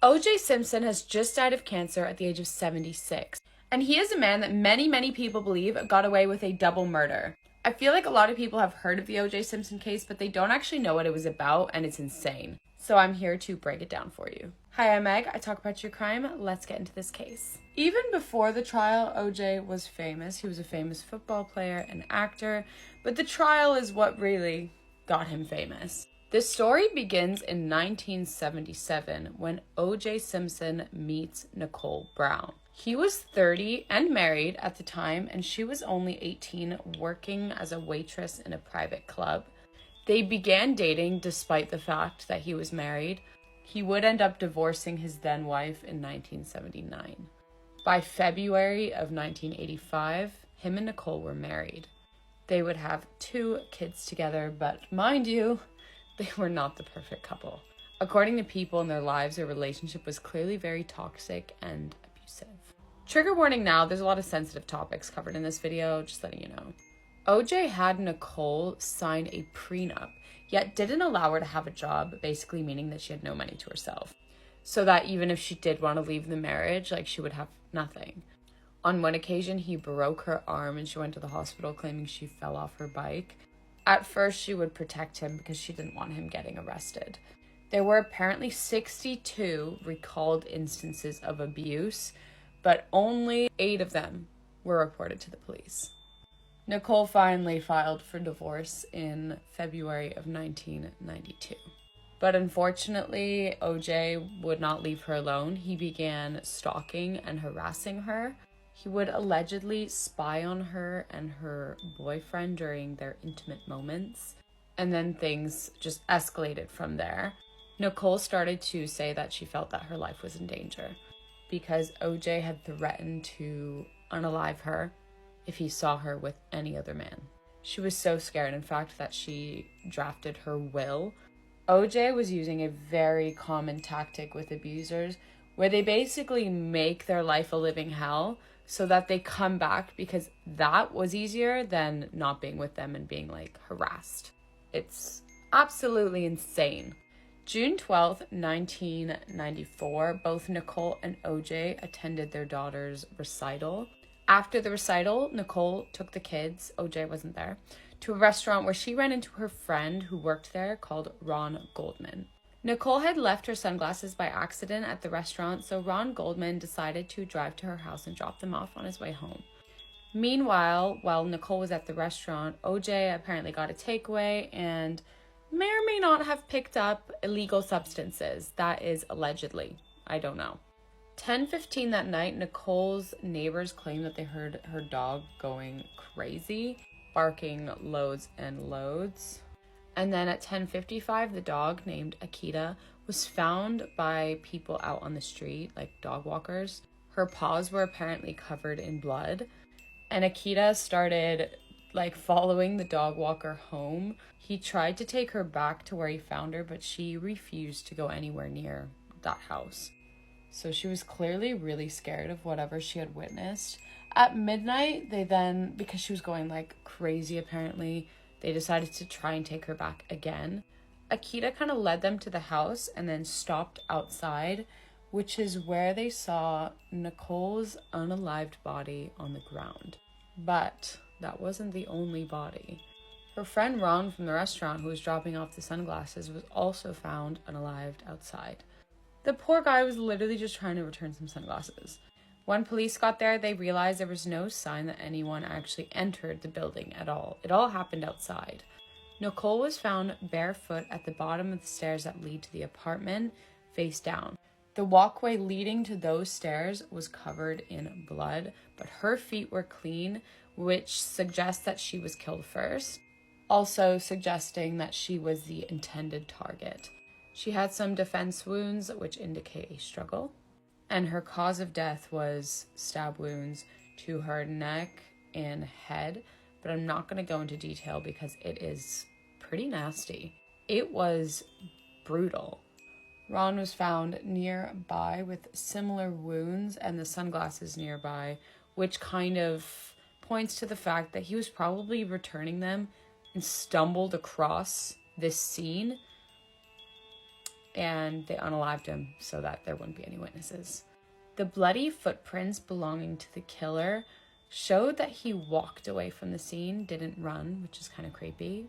O.J. Simpson has just died of cancer at the age of 76, and he is a man that many people believe got away with a double murder. I feel like a lot of people have heard of the O.J. Simpson case, but they don't actually know what it was about, and it's insane. So I'm here to break it down for you. Hi, I'm Meg. I talk about true crime. Let's get into this case. Even before the trial, O.J. was famous. He was a famous football player and actor, but the trial is what really got him famous. This story begins in 1977 when O.J. Simpson meets Nicole Brown. He was 30 and married at the time, and she was only 18, working as a waitress in a private club. They began dating despite the fact that he was married. He would end up divorcing his then wife in 1979. By February of 1985, him and Nicole were married. They would have 2 kids together, but mind you, they were not the perfect couple. According to people in their lives, their relationship was clearly very toxic and abusive. Trigger warning now, there's a lot of sensitive topics covered in this video, just letting you know. OJ had Nicole sign a prenup, yet didn't allow her to have a job, basically meaning that she had no money to herself. So that even if she did want to leave the marriage, she would have nothing. On one occasion, he broke her arm and she went to the hospital claiming she fell off her bike. At first, she would protect him because she didn't want him getting arrested. There were apparently 62 recalled instances of abuse, but only 8 of them were reported to the police. Nicole finally filed for divorce in February of 1992. But unfortunately, OJ would not leave her alone. He began stalking and harassing her. He would allegedly spy on her and her boyfriend during their intimate moments. And then things just escalated from there. Nicole started to say that she felt that her life was in danger because OJ had threatened to unalive her if he saw her with any other man. She was so scared, in fact, that she drafted her will. OJ was using a very common tactic with abusers where they basically make their life a living hell so that they come back, because that was easier than not being with them and being harassed. It's absolutely insane. June 12th, 1994, both Nicole and OJ attended their daughter's recital. After the recital, Nicole took the kids, OJ wasn't there, to a restaurant where she ran into her friend who worked there called Ron Goldman. Nicole had left her sunglasses by accident at the restaurant, so Ron Goldman decided to drive to her house and drop them off on his way home. Meanwhile, while Nicole was at the restaurant, OJ apparently got a takeaway and may or may not have picked up illegal substances. That is allegedly. I don't know. 10:15 that night, Nicole's neighbors claimed that they heard her dog going crazy, barking loads and loads. And then at 10:55, the dog named Akita was found by people out on the street, dog walkers. Her paws were apparently covered in blood. And Akita started following the dog walker home. He tried to take her back to where he found her, but she refused to go anywhere near that house. So she was clearly really scared of whatever she had witnessed. At midnight, they then, because she was going crazy apparently, they decided to try and take her back again. Akita kind of led them to the house and then stopped outside, which is where they saw Nicole's unalived body on the ground. But that wasn't the only body. Her friend Ron from the restaurant, who was dropping off the sunglasses, was also found unalived outside. The poor guy was literally just trying to return some sunglasses. When police got there, they realized there was no sign that anyone actually entered the building at all. It all happened outside. Nicole was found barefoot at the bottom of the stairs that lead to the apartment, face down. The walkway leading to those stairs was covered in blood, but her feet were clean, which suggests that she was killed first, also suggesting that she was the intended target. She had some defense wounds, which indicate a struggle, and her cause of death was stab wounds to her neck and head, but I'm not going to go into detail because it is pretty nasty. It was brutal. Ron was found nearby with similar wounds and the sunglasses nearby, which kind of points to the fact that he was probably returning them and stumbled across this scene. and they unalived him so that there wouldn't be any witnesses. The bloody footprints belonging to the killer showed that he walked away from the scene, didn't run, which is kind of creepy.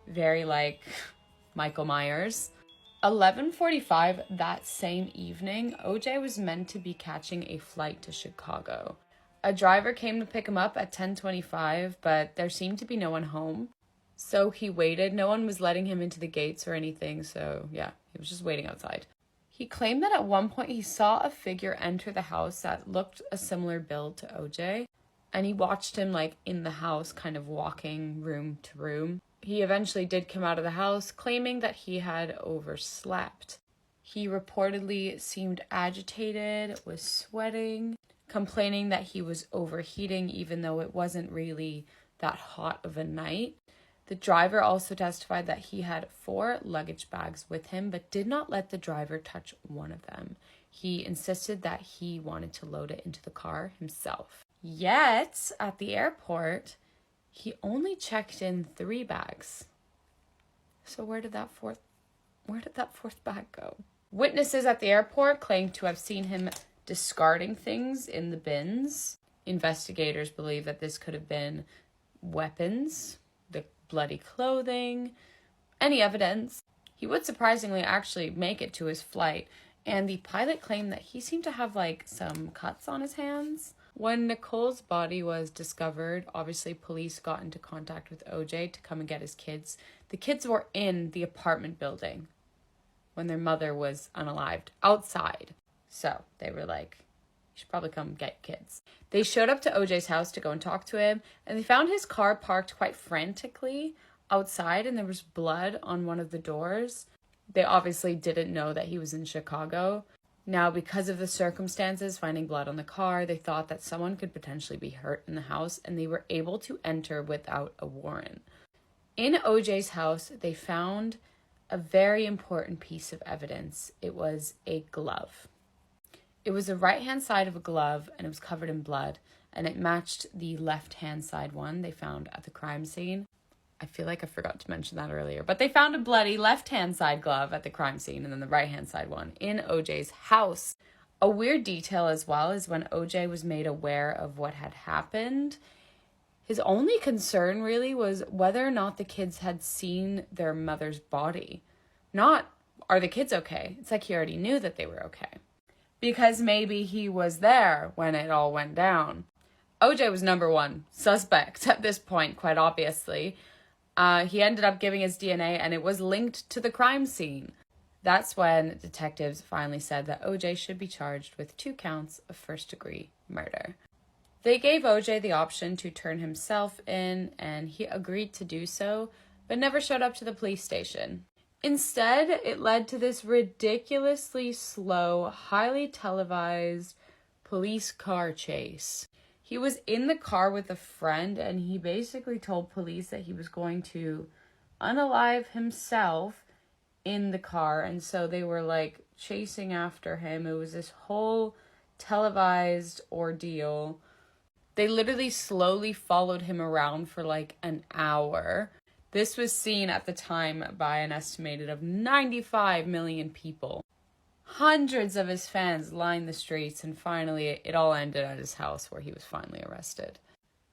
Very like Michael Myers. 11:45 that same evening, OJ was meant to be catching a flight to Chicago. A driver came to pick him up at 10:25, but there seemed to be no one home. So he waited. No one was letting him into the gates or anything, so yeah, he was just waiting outside. He claimed that at one point he saw a figure enter the house that looked a similar build to OJ, and he watched him like in the house, kind of walking room to room. He eventually did come out of the house, claiming that he had overslept. He reportedly seemed agitated, was sweating, complaining that he was overheating even though it wasn't really that hot of a night. The driver also testified that he had 4 luggage bags with him, but did not let the driver touch one of them. He insisted that he wanted to load it into the car himself. Yet, at the airport, he only checked in 3 bags. So where did that fourth bag go? Witnesses at the airport claimed to have seen him discarding things in the bins. Investigators believe that this could have been weapons, the bloody clothing, any evidence. He would surprisingly actually make it to his flight, and the pilot claimed that he seemed to have like some cuts on his hands. When Nicole's body was discovered, obviously police got into contact with OJ to come and get his kids. The kids were in the apartment building when their mother was unalived, outside. So they were like, you should probably come get kids. They showed up to OJ's house to go and talk to him, and they found his car parked quite frantically outside, and there was blood on one of the doors. They obviously didn't know that he was in Chicago. Now, because of the circumstances, finding blood on the car, they thought that someone could potentially be hurt in the house, and they were able to enter without a warrant. In OJ's house, they found a very important piece of evidence. It was a glove. It was the right-hand side of a glove, and it was covered in blood, and it matched the left-hand side one they found at the crime scene. I feel like I forgot to mention that earlier, but they found a bloody left-hand side glove at the crime scene and then the right-hand side one in OJ's house. A weird detail as well is when OJ was made aware of what had happened, his only concern really was whether or not the kids had seen their mother's body. Not, are the kids okay? It's like he already knew that they were okay. Because maybe he was there when it all went down. OJ was number 1 suspect at this point, quite obviously. He ended up giving his DNA and it was linked to the crime scene. That's when detectives finally said that OJ should be charged with 2 counts of first-degree murder. They gave OJ the option to turn himself in, and he agreed to do so, but never showed up to the police station. Instead, it led to this ridiculously slow, highly televised police car chase. He was in the car with a friend, and he basically told police that he was going to unalive himself in the car, and so they were like chasing after him. It was this whole televised ordeal. They literally slowly followed him around for like an hour. This was seen at the time by an estimated of 95 million people. Hundreds of his fans lined the streets, and finally it all ended at his house where he was finally arrested.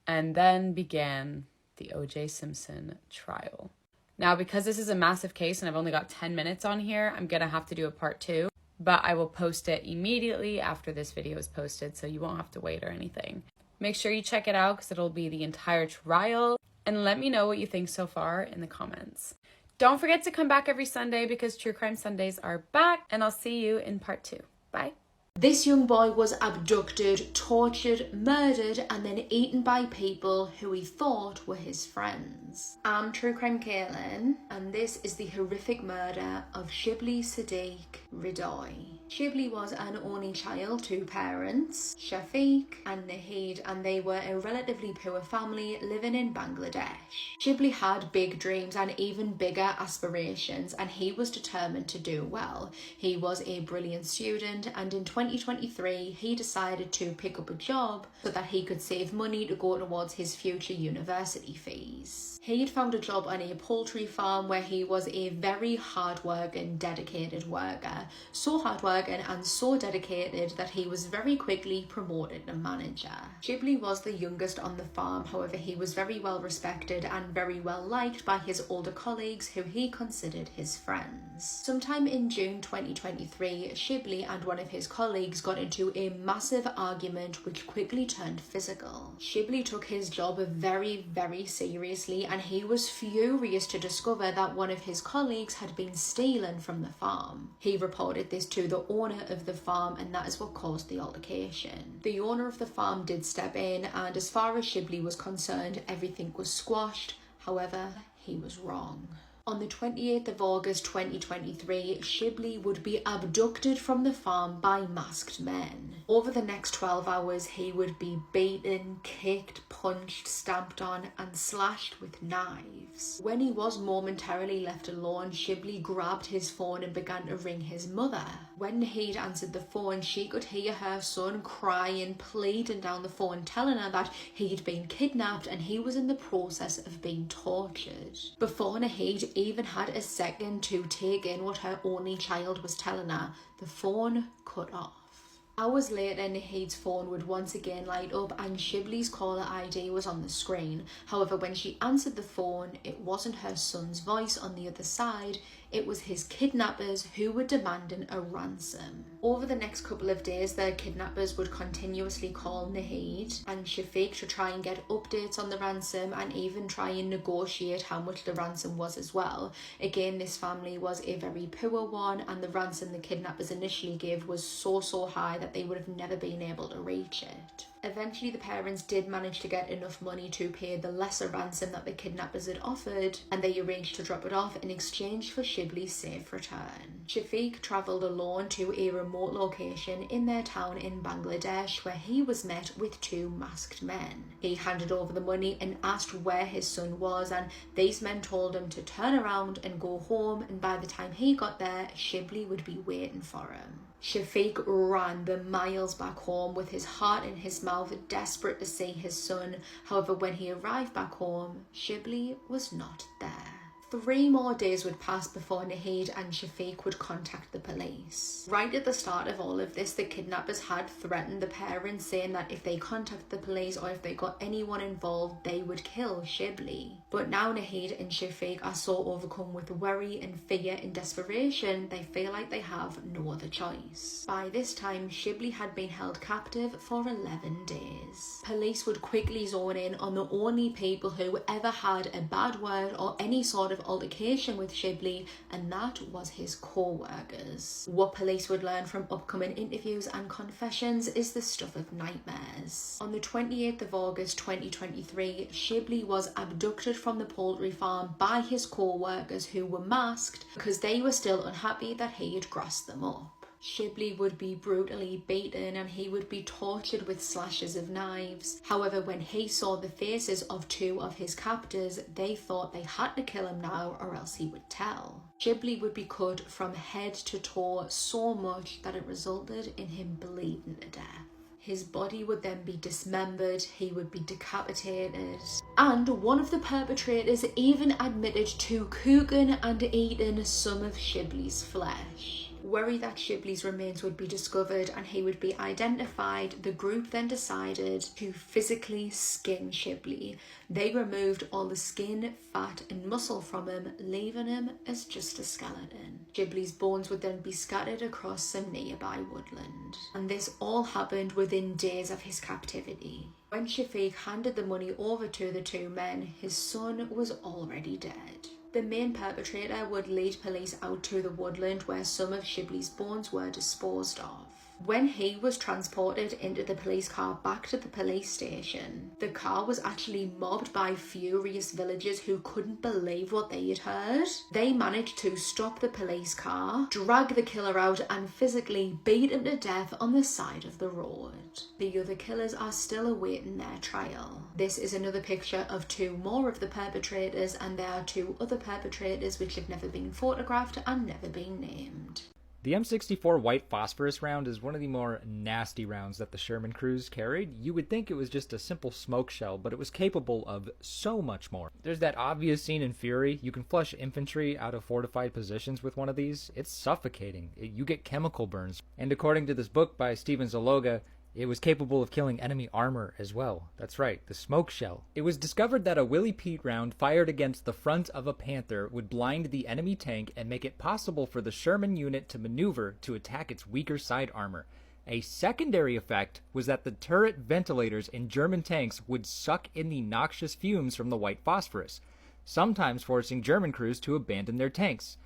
And then began the O.J. Simpson trial. Now, because this is a massive case and I've only got 10 minutes on here, I'm going to have to do a part 2, but I will post it immediately after this video is posted, so you won't have to wait or anything. Make sure you check it out because it'll be the entire trial, and let me know what you think so far in the comments. Don't forget to come back every Sunday because True Crime Sundays are back, and I'll see you in part 2. Bye. This young boy was abducted, tortured, murdered, and then eaten by people who he thought were his friends. I'm True Crime Caitlin, and this is the horrific murder of Shibli Sadiq Ridoy. Shibli was an only child to parents, Shafiq and Naheed, and they were a relatively poor family living in Bangladesh. Shibli had big dreams and even bigger aspirations, and he was determined to do well. He was a brilliant student, and in 2023 he decided to pick up a job so that he could save money to go towards his future university fees. He had found a job on a poultry farm where he was a very hard-working, dedicated worker. So hard-working and so dedicated that he was very quickly promoted to manager. Shibli was the youngest on the farm, however he was very well respected and very well liked by his older colleagues who he considered his friends. Sometime in June 2023, Shibli and one of his colleagues got into a massive argument which quickly turned physical. Shibli took his job very, very seriously, and he was furious to discover that one of his colleagues had been stealing from the farm. He reported this to the owner of the farm, and that is what caused the altercation. The owner of the farm did step in, and as far as Shibli was concerned, everything was squashed. However, he was wrong. On the 28th of August 2023, Shibli would be abducted from the farm by masked men. Over the next 12 hours, he would be beaten, kicked, punched, stamped on, and slashed with knives. When he was momentarily left alone, Shibli grabbed his phone and began to ring his mother. When Naheed answered the phone, she could hear her son crying, pleading down the phone, telling her that he'd been kidnapped and he was in the process of being tortured. Before Naheed even had a second to take in what her only child was telling her, the phone cut off. Hours later, Naheed's phone would once again light up and Shibli's caller ID was on the screen. However, when she answered the phone, it wasn't her son's voice on the other side, it was his kidnappers who were demanding a ransom. Over the next couple of days, the kidnappers would continuously call Naheed and Shafiq to try and get updates on the ransom and even try and negotiate how much the ransom was as well. Again, this family was a very poor one, and the ransom the kidnappers initially gave was so high that they would have never been able to reach it. Eventually, the parents did manage to get enough money to pay the lesser ransom that the kidnappers had offered, and they arranged to drop it off in exchange for Shibli's safe return. Shafiq travelled alone to a remote location in their town in Bangladesh where he was met with two masked men. He handed over the money and asked where his son was, and these men told him to turn around and go home, and by the time he got there, Shibli would be waiting for him. Shafiq ran the miles back home with his heart in his mouth, desperate to see his son. However, when he arrived back home, Shibli was not there. 3 more days would pass before Naheed and Shafiq would contact the police. Right at the start of all of this, the kidnappers had threatened the parents, saying that if they contacted the police or if they got anyone involved, they would kill Shibli. But now Naheed and Shafiq are so overcome with worry and fear and desperation, they feel like they have no other choice. By this time, Shibli had been held captive for 11 days. Police would quickly zone in on the only people who ever had a bad word or any sort of altercation with Shibli, and that was his co-workers. What police would learn from upcoming interviews and confessions is the stuff of nightmares. On the 28th of August 2023, Shibli was abducted from the poultry farm by his co-workers who were masked because they were still unhappy that he had grassed them up. Shibli would be brutally beaten and he would be tortured with slashes of knives. However, when he saw the faces of 2 of his captors, they thought they had to kill him now or else he would tell. Shibli would be cut from head to toe so much that it resulted in him bleeding to death. His body would then be dismembered, he would be decapitated, and one of the perpetrators even admitted to cooking and eating some of Shibli's flesh. Worried that Shibli's remains would be discovered and he would be identified, the group then decided to physically skin Shibli. They removed all the skin, fat and muscle from him, leaving him as just a skeleton. Shibli's bones would then be scattered across some nearby woodland. And this all happened within days of his captivity. When Shafiq handed the money over to the 2 men, his son was already dead. The main perpetrator would lead police out to the woodland where some of Shibli's bones were disposed of. When he was transported into the police car back to the police station, the car was actually mobbed by furious villagers who couldn't believe what they had heard. They managed to stop the police car, drag the killer out, and physically beat him to death on the side of the road. The other killers are still awaiting their trial. This is another picture of two more of the perpetrators, and there are two other perpetrators which have never been photographed and never been named. The M64 white phosphorus round is one of the more nasty rounds that the Sherman crews carried. You would think it was just a simple smoke shell, but it was capable of so much more. There's that obvious scene in Fury. You can flush infantry out of fortified positions with one of these. It's suffocating. You get chemical burns. And according to this book by Steven Zaloga, it was capable of killing enemy armor as well. That's right, the smoke shell. It was discovered that a Willie Pete round fired against the front of a Panther would blind the enemy tank and make it possible for the Sherman unit to maneuver to attack its weaker side armor. A secondary effect was that the turret ventilators in German tanks would suck in the noxious fumes from the white phosphorus, sometimes forcing German crews to abandon their tanks.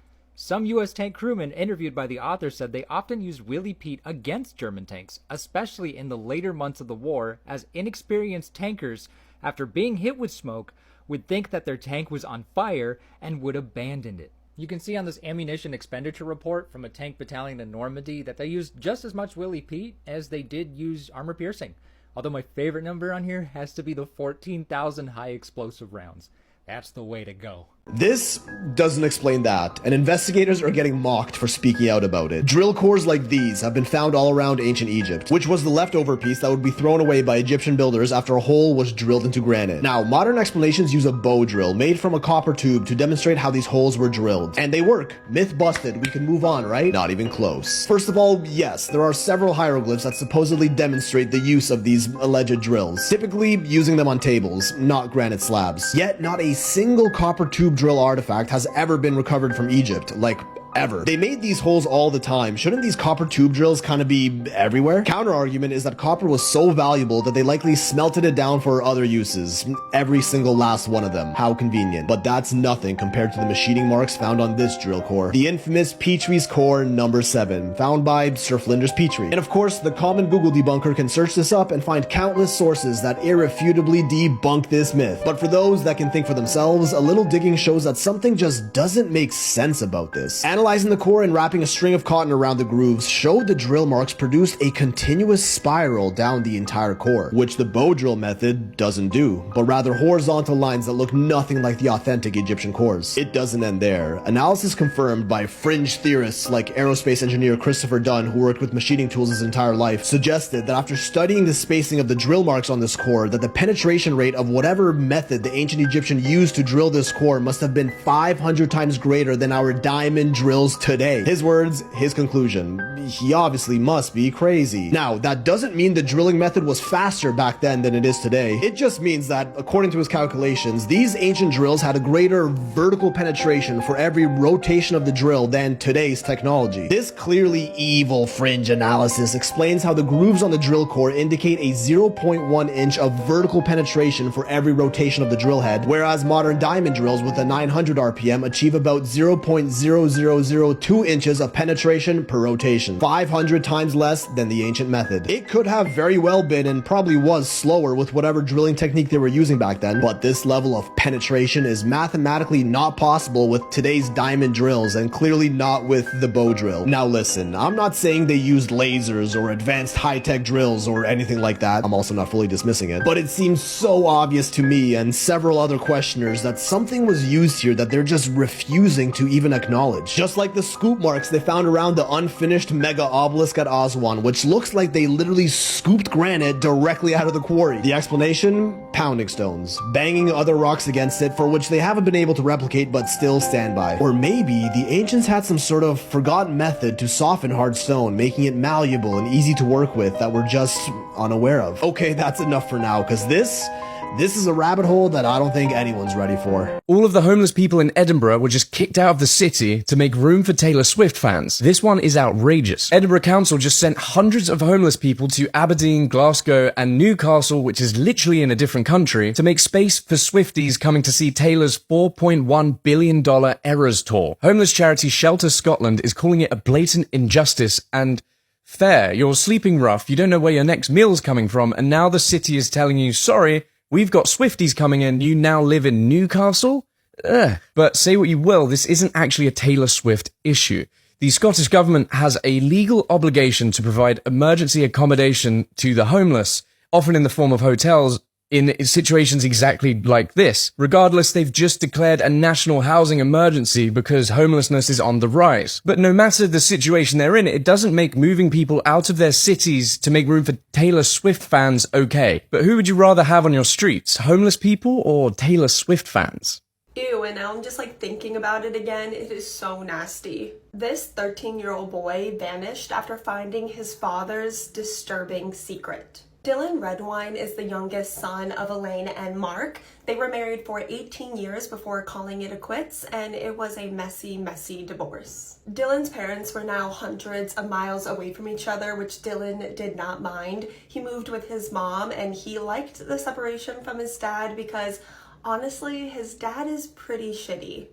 Some U.S. tank crewmen interviewed by the author said they often used Willie Pete against German tanks, especially in the later months of the war, as inexperienced tankers, after being hit with smoke, would think that their tank was on fire and would abandon it. You can see on this ammunition expenditure report from a tank battalion in Normandy that they used just as much Willie Pete as they did use armor piercing. Although my favorite number on here has to be the 14,000 high explosive rounds. That's the way to go. This doesn't explain that, and investigators are getting mocked for speaking out about it. Drill cores like these have been found all around ancient Egypt, which was the leftover piece that would be thrown away by Egyptian builders after a hole was drilled into granite. Now, modern explanations use a bow drill made from a copper tube to demonstrate how these holes were drilled. And they work. Myth busted. We can move on, right? Not even close. First of all, yes, there are several hieroglyphs that supposedly demonstrate the use of these alleged drills, typically using them on tables, not granite slabs. Yet, not a single copper tube drill artifact has ever been recovered from Egypt, like ever. They made these holes all the time. Shouldn't these copper tube drills kind of be everywhere? Counter argument is that copper was so valuable that they likely smelted it down for other uses. Every single last one of them. How convenient. But that's nothing compared to the machining marks found on this drill core. The infamous Petrie's core number 7, found by Sir Flinders Petrie. And of course, the common Google debunker can search this up and find countless sources that irrefutably debunk this myth. But for those that can think for themselves, a little digging shows that something just doesn't make sense about this. Analyzing the core and wrapping a string of cotton around the grooves showed the drill marks produced a continuous spiral down the entire core, which the bow drill method doesn't do, but rather horizontal lines that look nothing like the authentic Egyptian cores. It doesn't end there. Analysis confirmed by fringe theorists like aerospace engineer Christopher Dunn, who worked with machining tools his entire life, suggested that after studying the spacing of the drill marks on this core, that the penetration rate of whatever method the ancient Egyptian used to drill this core must have been 500 times greater than our diamond drills today. His words, his conclusion. He obviously must be crazy. Now, that doesn't mean the drilling method was faster back then than it is today. It just means that, according to his calculations, these ancient drills had a greater vertical penetration for every rotation of the drill than today's technology. This clearly evil fringe analysis explains how the grooves on the drill core indicate a 0.1 inch of vertical penetration for every rotation of the drill head, whereas modern diamond drills with a 900 RPM achieve about 0.0002 inches of penetration per rotation, 500 times less than the ancient method. It could have very well been, and probably was, slower with whatever drilling technique they were using back then, but this level of penetration is mathematically not possible with today's diamond drills, and clearly not with the bow drill. Now listen, I'm not saying they used lasers or advanced high-tech drills or anything like that. I'm also not fully dismissing it, but it seems so obvious to me and several other questioners that something was used here that they're just refusing to even acknowledge. Just like the scoop marks they found around the unfinished mega obelisk at Aswan, which looks like they literally scooped granite directly out of the quarry. The explanation? Pounding stones, banging other rocks against it, for which they haven't been able to replicate but still stand by. Or maybe the ancients had some sort of forgotten method to soften hard stone, making it malleable and easy to work with that we're just unaware of. Okay, that's enough for now, because this is a rabbit hole that I don't think anyone's ready for. All of the homeless people in Edinburgh were just kicked out of the city to make room for Taylor Swift fans. This one is outrageous. Edinburgh Council just sent hundreds of homeless people to Aberdeen, Glasgow, and Newcastle, which is literally in a different country, to make space for Swifties coming to see Taylor's $4.1 billion Eras tour. Homeless charity Shelter Scotland is calling it a blatant injustice and Fair, you're sleeping rough, you don't know where your next meal's coming from, and now the city is telling you, sorry, we've got Swifties coming in, you now live in Newcastle? Ugh. But say what you will, this isn't actually a Taylor Swift issue. The Scottish Government has a legal obligation to provide emergency accommodation to the homeless, often in the form of hotels, in situations exactly like this. Regardless, they've just declared a national housing emergency because homelessness is on the rise. But no matter the situation they're in, it doesn't make moving people out of their cities to make room for Taylor Swift fans okay. But who would you rather have on your streets, homeless people or Taylor Swift fans? Ew, and now I'm just like thinking about it again. It is so nasty. This 13-year-old boy vanished after finding his father's disturbing secret. Dylan Redwine is the youngest son of Elaine and Mark. They were married for 18 years before calling it a quits, and it was a messy, messy divorce. Dylan's parents were now hundreds of miles away from each other, which Dylan did not mind. He moved with his mom, and he liked the separation from his dad because honestly, his dad is pretty shitty.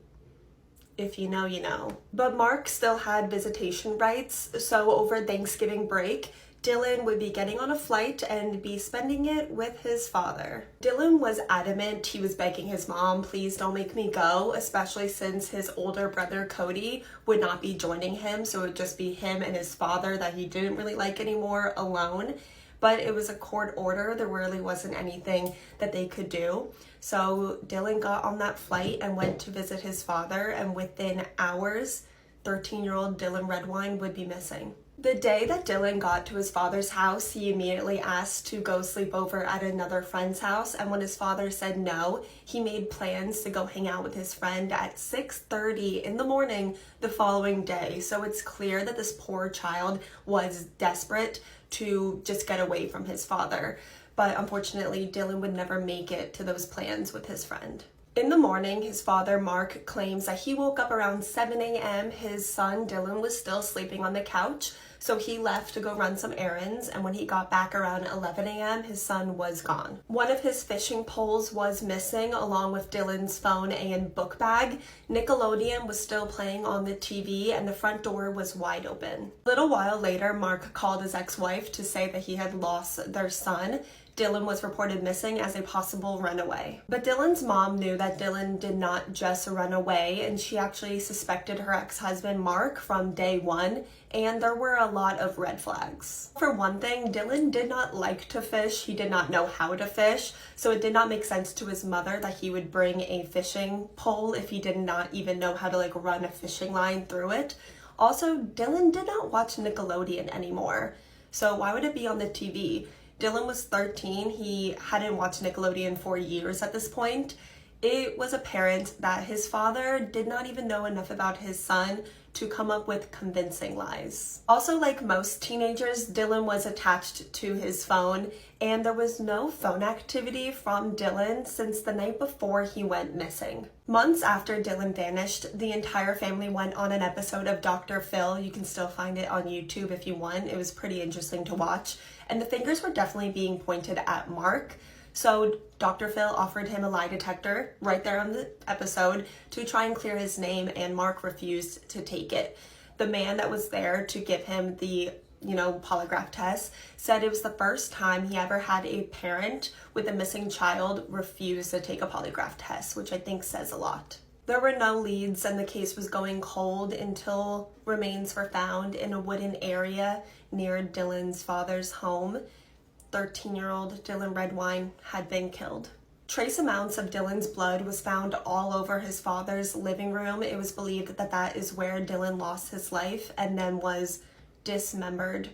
If you know, you know. But Mark still had visitation rights, so over Thanksgiving break, Dylan would be getting on a flight and be spending it with his father. Dylan was adamant. He was begging his mom, please don't make me go, especially since his older brother Cody would not be joining him, so it would just be him and his father that he didn't really like anymore alone. But it was a court order. There really wasn't anything that they could do. So Dylan got on that flight and went to visit his father, and within hours, 13-year-old Dylan Redwine would be missing. The day that Dylan got to his father's house, he immediately asked to go sleep over at another friend's house, and when his father said no, he made plans to go hang out with his friend at 6:30 in the morning the following day. So it's clear that this poor child was desperate to just get away from his father. But unfortunately, Dylan would never make it to those plans with his friend. In the morning, his father, Mark, claims that he woke up around 7 a.m. His son, Dylan, was still sleeping on the couch, so he left to go run some errands, and when he got back around 11 a.m., his son was gone. One of his fishing poles was missing, along with Dylan's phone and book bag. Nickelodeon was still playing on the TV, and the front door was wide open. A little while later, Mark called his ex-wife to say that he had lost their son. Dylan was reported missing as a possible runaway. But Dylan's mom knew that Dylan did not just run away, and she actually suspected her ex-husband Mark from day one, and there were a lot of red flags. For one thing, Dylan did not like to fish. He did not know how to fish, so it did not make sense to his mother that he would bring a fishing pole if he did not even know how to run a fishing line through it. Also, Dylan did not watch Nickelodeon anymore, so why would it be on the TV? Dylan was 13. He hadn't watched Nickelodeon for years at this point. It was apparent that his father did not even know enough about his son to come up with convincing lies. Also, like most teenagers, Dylan was attached to his phone, and there was no phone activity from Dylan since the night before he went missing. Months after Dylan vanished, the entire family went on an episode of Dr. Phil. You can still find it on YouTube if you want. It was pretty interesting to watch. And the fingers were definitely being pointed at Mark. So Dr. Phil offered him a lie detector right there on the episode to try and clear his name, and Mark refused to take it. The man that was there to give him the polygraph test said it was the first time he ever had a parent with a missing child refuse to take a polygraph test, which I think says a lot. There were no leads, and the case was going cold until remains were found in a wooden area near Dylan's father's home. 13-year-old Dylan Redwine had been killed. Trace amounts of Dylan's blood was found all over his father's living room. It was believed that that is where Dylan lost his life and then was dismembered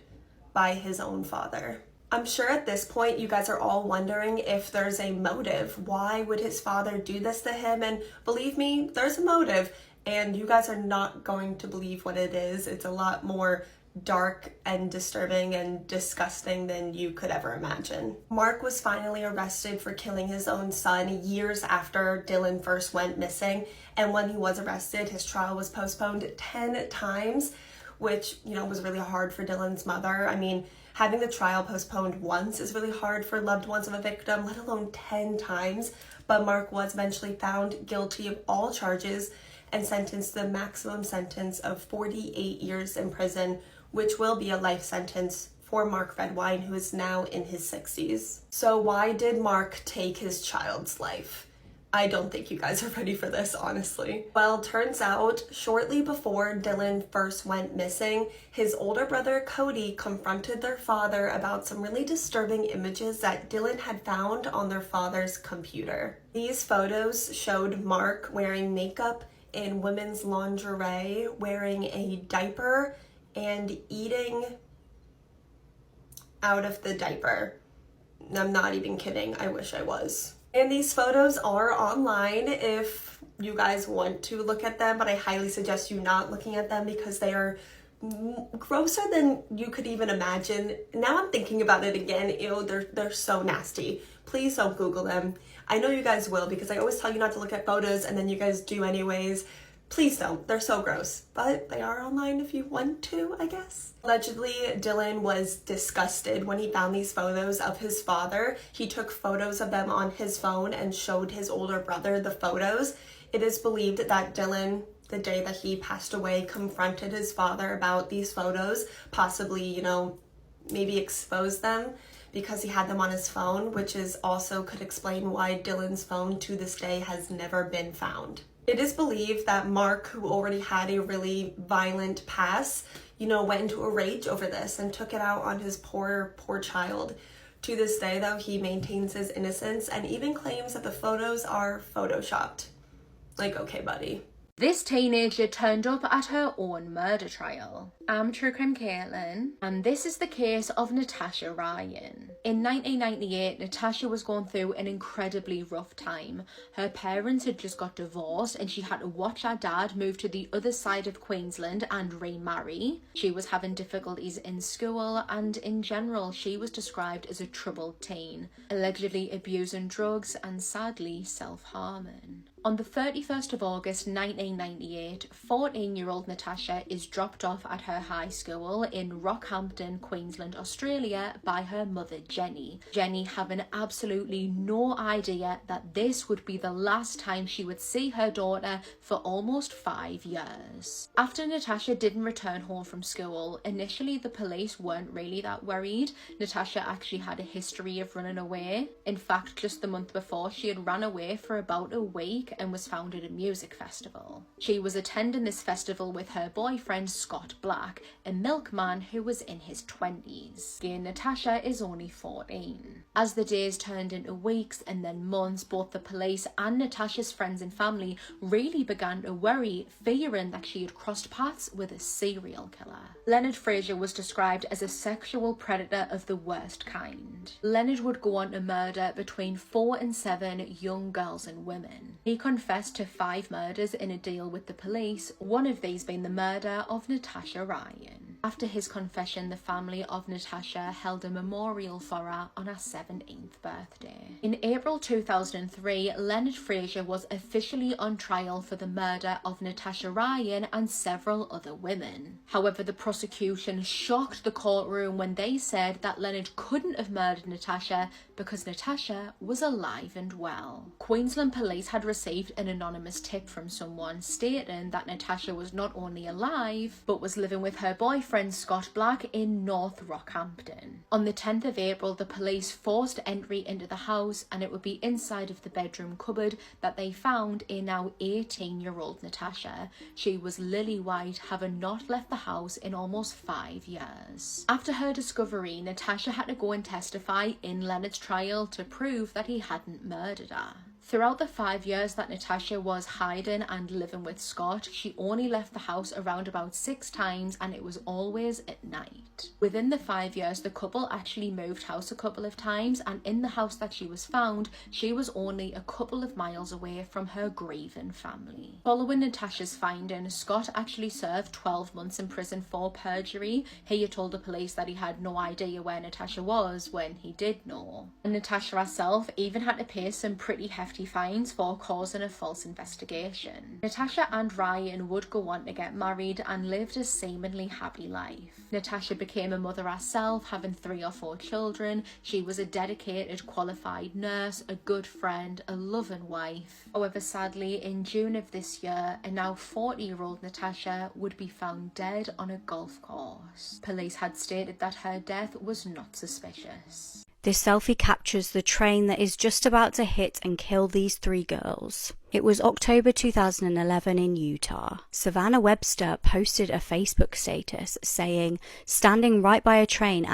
by his own father. I'm sure at this point you guys are all wondering if there's a motive. Why would his father do this to him? And believe me, there's a motive, and you guys are not going to believe what it is. It's a lot more dark and disturbing and disgusting than you could ever imagine. Mark was finally arrested for killing his own son years after Dylan first went missing, and when he was arrested, his trial was postponed 10 times, which, was really hard for Dylan's mother. I mean, having the trial postponed once is really hard for loved ones of a victim, let alone 10 times, but Mark was eventually found guilty of all charges and sentenced to the maximum sentence of 48 years in prison which will be a life sentence for Mark Redwine, who is now in his 60s. So why did Mark take his child's life? I don't think you guys are ready for this, honestly. Well, turns out, shortly before Dylan first went missing, his older brother Cody confronted their father about some really disturbing images that Dylan had found on their father's computer. These photos showed Mark wearing makeup in women's lingerie, wearing a diaper, and eating out of the diaper. I'm not even kidding, I wish I was. And these photos are online if you guys want to look at them, but I highly suggest you not looking at them because they are grosser than you could even imagine. Now I'm thinking about it again, ew, they're so nasty. Please don't Google them. I know you guys will because I always tell you not to look at photos and then you guys do anyways. Please don't, they're so gross, but they are online if you want to, I guess. Allegedly, Dylan was disgusted when he found these photos of his father. He took photos of them on his phone and showed his older brother the photos. It is believed that Dylan, the day that he passed away, confronted his father about these photos, possibly, maybe exposed them because he had them on his phone, which is also could explain why Dylan's phone to this day has never been found. It is believed that Mark, who already had a really violent past, went into a rage over this and took it out on his poor child. To this day, though, he maintains his innocence and even claims that the photos are photoshopped. Like, okay, buddy. This teenager turned up at her own murder trial. I'm True Crime Caitlin, and this is the case of Natasha Ryan. In 1998, Natasha was going through an incredibly rough time. Her parents had just got divorced and she had to watch her dad move to the other side of Queensland and remarry. She was having difficulties in school and in general she was described as a troubled teen, allegedly abusing drugs and sadly self-harming. On the 31st of August 1998, 14-year-old Natasha is dropped off at her high school in Rockhampton, Queensland, Australia by her mother Jenny. Jenny having absolutely no idea that this would be the last time she would see her daughter for almost 5 years. After Natasha didn't return home from school, initially the police weren't really that worried. Natasha actually had a history of running away. In fact, just the month before, she had ran away for about a week and was found at a music festival. She was attending this festival with her boyfriend Scott Black, a milkman who was in his 20s. Again, Natasha is only 14. As the days turned into weeks and then months, both the police and Natasha's friends and family really began to worry, fearing that she had crossed paths with a serial killer. Leonard Fraser was described as a sexual predator of the worst kind. Leonard would go on to murder between 4 and 7 young girls and women. He confessed to 5 murders in a deal with the police, one of these being the murder of Natasha Ryan. After his confession, the family of Natasha held a memorial for her on her 17th birthday. In April 2003, Leonard Fraser was officially on trial for the murder of Natasha Ryan and several other women. However, the prosecution shocked the courtroom when they said that Leonard couldn't have murdered Natasha because Natasha was alive and well. Queensland police had received an anonymous tip from someone stating that Natasha was not only alive, but was living with her boyfriend Scott Black in North Rockhampton. On the 10th of April, the police forced entry into the house, and it would be inside of the bedroom cupboard that they found a now 18-year-old Natasha. She was lily white, having not left the house in almost 5 years. After her discovery, Natasha had to go and testify in Leonard's trial to prove that he hadn't murdered her. Throughout the 5 years that Natasha was hiding and living with Scott, she only left the house around about 6 times, and it was always at night. Within the 5 years, the couple actually moved house a couple of times, and in the house that she was found, she was only a couple of miles away from her grieving family. Following Natasha's finding, Scott actually served 12 months in prison for perjury. He had told the police that he had no idea where Natasha was when he did know. And Natasha herself even had to pay some pretty hefty hefty fines for causing a false investigation. Natasha and Ryan would go on to get married and lived a seemingly happy life. Natasha became a mother herself, having 3 or 4 children. She was a dedicated, qualified nurse, a good friend, a loving wife. However, sadly, in June of this year, a now 40-year-old Natasha would be found dead on a golf course. Police had stated that her death was not suspicious. This selfie captures the train that is just about to hit and kill these 3 girls. It was October 2011 in Utah. Savannah Webster posted a Facebook status saying, "Standing right by a train,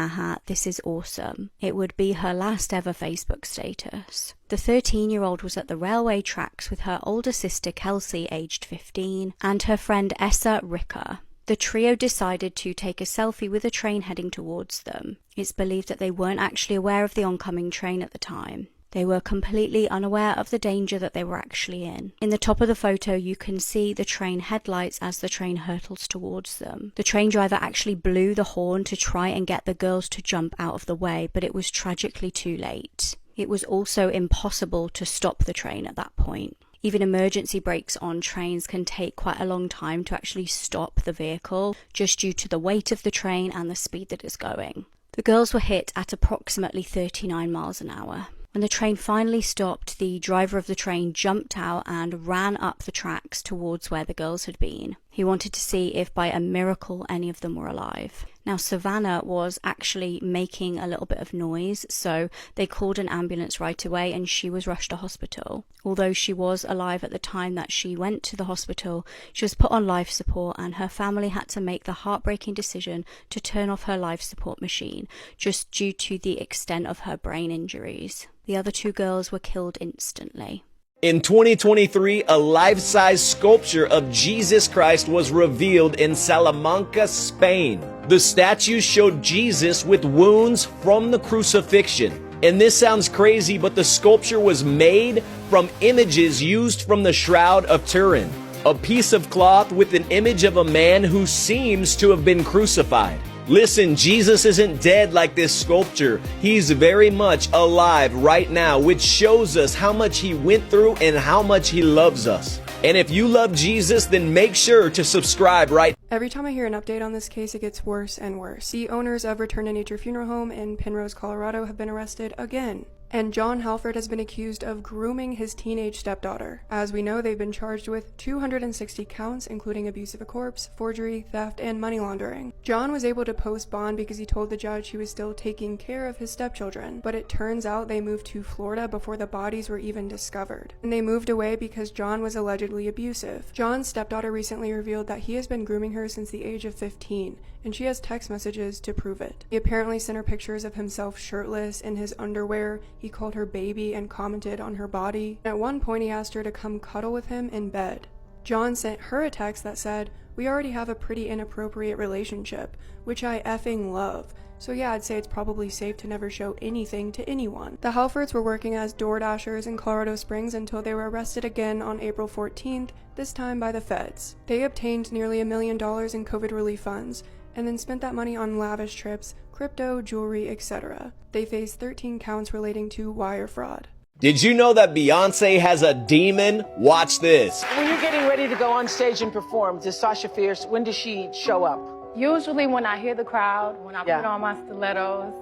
this is awesome." It would be her last ever Facebook status. The 13-year-old was at the railway tracks with her older sister Kelsey, aged 15, and her friend Essa Ricker. The trio decided to take a selfie with a train heading towards them. It's believed that they weren't actually aware of the oncoming train at the time. They were completely unaware of the danger that they were actually in. In the top of the photo, you can see the train headlights as the train hurtles towards them. The train driver actually blew the horn to try and get the girls to jump out of the way, but it was tragically too late. It was also impossible to stop the train at that point. Even emergency brakes on trains can take quite a long time to actually stop the vehicle, just due to the weight of the train and the speed that it's going. The girls were hit at approximately 39 miles an hour. When the train finally stopped, the driver of the train jumped out and ran up the tracks towards where the girls had been. He wanted to see if by a miracle any of them were alive. Now, Savannah was actually making a little bit of noise, so they called an ambulance right away and she was rushed to hospital. Although she was alive at the time that she went to the hospital, she was put on life support and her family had to make the heartbreaking decision to turn off her life support machine, just due to the extent of her brain injuries. The other 2 girls were killed instantly. In 2023, a life-size sculpture of Jesus Christ was revealed in Salamanca, Spain. The statue showed Jesus with wounds from the crucifixion. And this sounds crazy, but the sculpture was made from images used from the Shroud of Turin, a piece of cloth with an image of a man who seems to have been crucified. Listen, Jesus isn't dead like this sculpture. He's very much alive right now, which shows us how much he went through and how much he loves us. And if you love Jesus, then make sure to subscribe right. Every time I hear an update on this case, it gets worse and worse. The owners of Return to Nature Funeral Home in Penrose, Colorado have been arrested again. And John Halford has been accused of grooming his teenage stepdaughter. As we know, they've been charged with 260 counts, including abuse of a corpse, forgery, theft, and money laundering. John was able to post bond because he told the judge he was still taking care of his stepchildren, but it turns out they moved to Florida before the bodies were even discovered. And they moved away because John was allegedly abusive. John's stepdaughter recently revealed that he has been grooming her since the age of 15, and she has text messages to prove it. He apparently sent her pictures of himself shirtless in his underwear. He called her baby and commented on her body. And at one point he asked her to come cuddle with him in bed. John sent her a text that said, "We already have a pretty inappropriate relationship, which I effing love. So yeah, I'd say it's probably safe to never show anything to anyone." The Halfords were working as door dashers in Colorado Springs until they were arrested again on April 14th, this time by the feds. They obtained nearly $1 million in COVID relief funds, and then spent that money on lavish trips, crypto, jewelry, etc. They face 13 counts relating to wire fraud. Did you know that Beyonce has a demon? Watch this. When you're getting ready to go on stage and perform, does Sasha Fierce, when does she show up? Usually when I hear the crowd, when I put on my stilettos,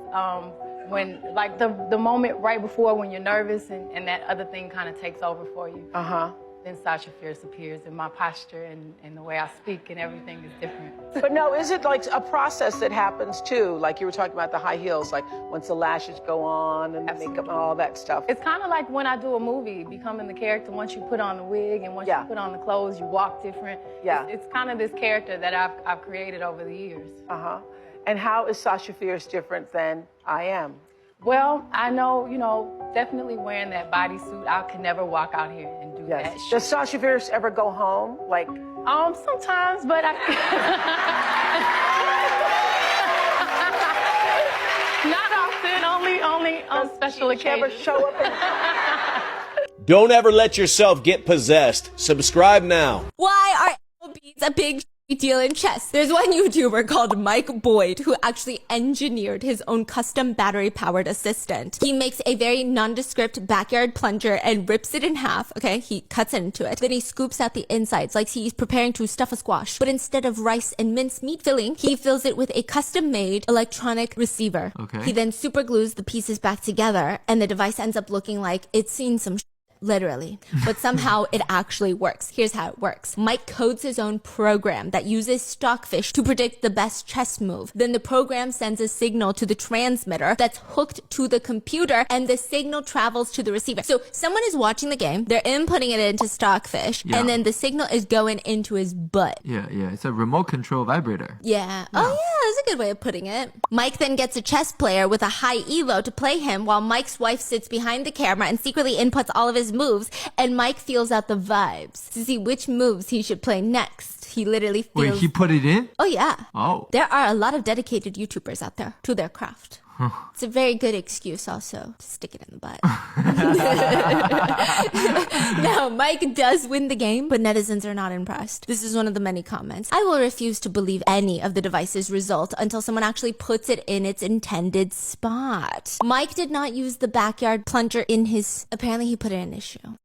when like the moment right before when you're nervous and that other thing kind of takes over for you. Then Sasha Fierce appears, and my posture and the way I speak and everything is different. But no, is it like a process that happens too? Like you were talking about the high heels, like once the lashes go on and the makeup and all that stuff. It's kind of like when I do a movie, becoming the character. Once you put on the wig and once you put on the clothes, you walk different. It's kind of this character that I've created over the years. And how is Sasha Fierce different than I am? Well, I know, definitely wearing that bodysuit, I could never walk out here and do that shit. Does Sasha Fierce ever go home? Like, sometimes, but not often, only on special occasions. Never show up and... Don't ever let yourself get possessed. Subscribe now. Why are beats a big deal in chess. There's one YouTuber called Mike Boyd who actually engineered his own custom battery-powered assistant. He makes a very nondescript backyard plunger and rips it in half, okay? He cuts into it. Then he scoops out the insides like he's preparing to stuff a squash. But instead of rice and mincemeat filling, he fills it with a custom-made electronic receiver. Okay. He then super glues the pieces back together and the device ends up looking like it's seen some literally, but somehow it actually works. Here's how it works. Mike codes his own program that uses Stockfish to predict the best chess move. Then the program sends a signal to the transmitter that's hooked to the computer, and the signal travels to the receiver. So someone is watching the game, they're inputting it into Stockfish, and then the signal is going into his butt. Yeah. It's a remote control vibrator. Yeah. Oh yeah, that's a good way of putting it. Mike then gets a chess player with a high elo to play him while Mike's wife sits behind the camera and secretly inputs all of his moves, and Mike feels out the vibes to see which moves he should play next. He literally feels... Wait, he put it in? Oh yeah. Oh. There are a lot of dedicated YouTubers out there to their craft. It's a very good excuse also to stick it in the butt. Now, Mike does win the game, but netizens are not impressed. This is one of the many comments. I will refuse to believe any of the device's result until someone actually puts it in its intended spot. Mike did not use the backyard plunger in his... Apparently he put it in his shoe.